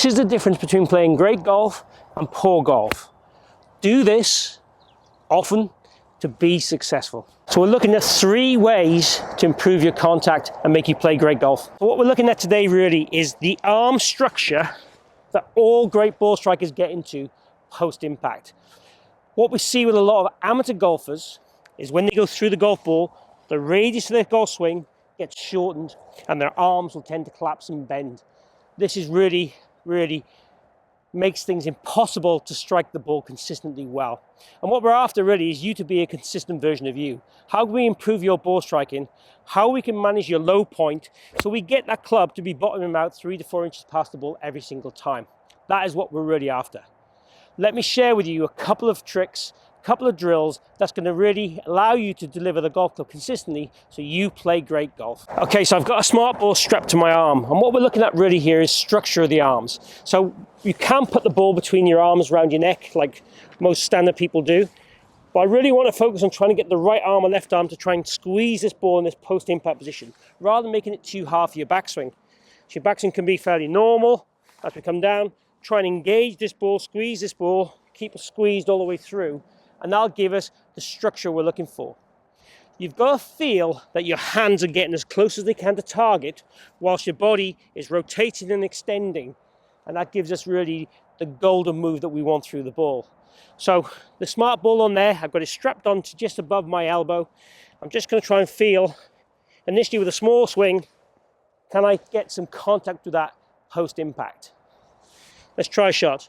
This is the difference between playing great golf and poor golf. Do this often to be successful. So we're looking at 3 ways to improve your contact and make you play great golf. So what we're looking at today really is the arm structure that all great ball strikers get into post-impact. What we see with a lot of amateur golfers is when they go through the golf ball, the radius of their golf swing gets shortened and their arms will tend to collapse and bend. This is really makes things impossible to strike the ball consistently well. And what we're after really is you to be a consistent version of you. How can we improve your ball striking? How we can manage your low point so we get that club to be bottoming out 3 to 4 inches past the ball every single time. That is what we're really after. Let me share with you a couple of tricks, a couple of drills that's going to really allow you to deliver the golf club consistently so you play great golf. Okay, so I've got a smart ball strapped to my arm, and what we're looking at really here is structure of the arms. So you can put the ball between your arms around your neck like most standard people do, but I really want to focus on trying to get the right arm and left arm to try and squeeze this ball in this post-impact position rather than making it too hard for your backswing. So your backswing can be fairly normal. As we come down, try and engage this ball, squeeze this ball, keep it squeezed all the way through, and that'll give us the structure we're looking for. You've got to feel that your hands are getting as close as they can to target whilst your body is rotating and extending, and that gives us really the golden move that we want through the ball. So the smart ball on there, I've got it strapped on to just above my elbow. I'm just going to try and feel, initially with a small swing, can I get some contact with that post-impact? Let's try a shot.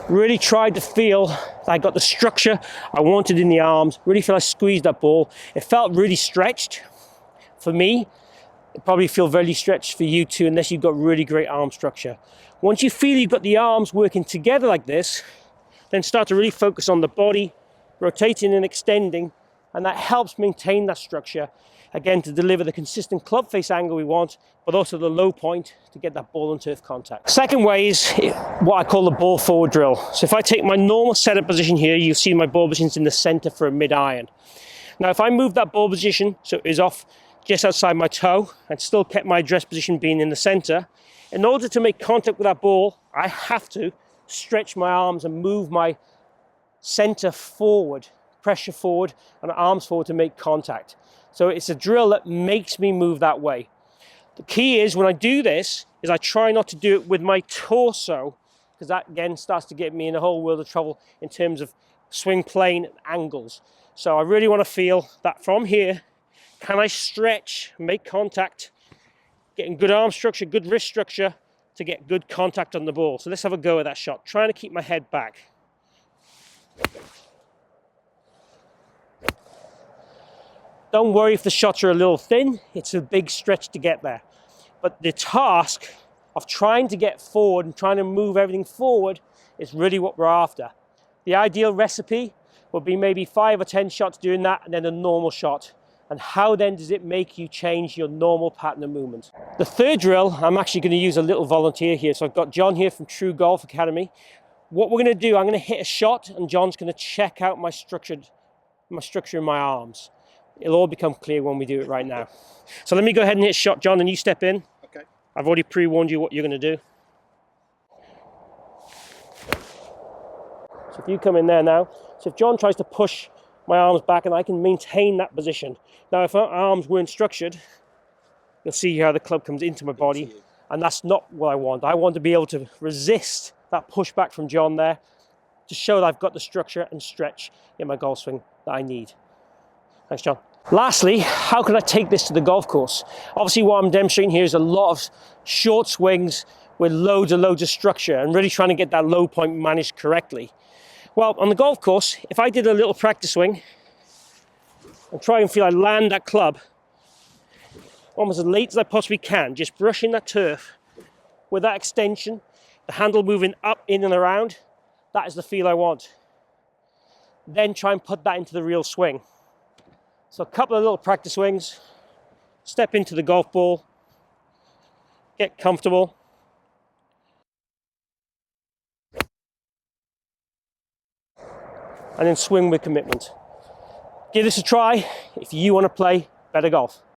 Really tried to feel that I got the structure I wanted in the arms. Really feel I squeezed that ball. It felt really stretched for me. It probably feel very stretched for you too, unless you've got really great arm structure. Once you feel you've got the arms working together like this, then start to really focus on the body, rotating and extending, and that helps maintain that structure, again, to deliver the consistent club face angle we want, but also the low point to get that ball and turf contact. Second way is what I call the ball forward drill. So if I take my normal setup position here, you'll see my ball position's in the center for a mid-iron. Now, if I move that ball position, so it is off just outside my toe, and still kept my address position being in the center, in order to make contact with that ball, I have to stretch my arms and move my center forward, pressure forward, and arms forward to make contact. So it's a drill that makes me move that way. The key is when I do this, is I try not to do it with my torso, because that again starts to get me in a whole world of trouble in terms of swing plane and angles. So I really want to feel that from here, can I stretch, make contact, getting good arm structure, good wrist structure to get good contact on the ball. So let's have a go at that shot, trying to keep my head back. Don't worry if the shots are a little thin, it's a big stretch to get there. But the task of trying to get forward and trying to move everything forward is really what we're after. The ideal recipe would be maybe 5 or 10 shots doing that and then a normal shot. And how then does it make you change your normal pattern of movement? The third drill, I'm actually going to use a little volunteer here. So I've got John here from True Golf Academy. What we're going to do, I'm going to hit a shot and John's going to check out my structure in my arms. It'll all become clear when we do it right now. So let me go ahead and hit a shot, John, and you step in. Okay. I've already pre-warned you what you're going to do. So if you come in there now, so if John tries to push my arms back and I can maintain that position. Now, if our arms weren't structured, you'll see how the club comes into my body, and that's not what I want. I want to be able to resist that pushback from John there to show that I've got the structure and stretch in my golf swing that I need. Thanks, John. Lastly, how can I take this to the golf course? Obviously, what I'm demonstrating here is a lot of short swings with loads of structure and really trying to get that low point managed correctly. Well, on the golf course, if I did a little practice swing and try and feel I land that club almost as late as I possibly can, just brushing that turf with that extension, the handle moving up, in and around, that is the feel I want. Then try and put that into the real swing. So a couple of little practice swings, step into the golf ball, get comfortable. And then swing with commitment. Give this a try if you want to play better golf.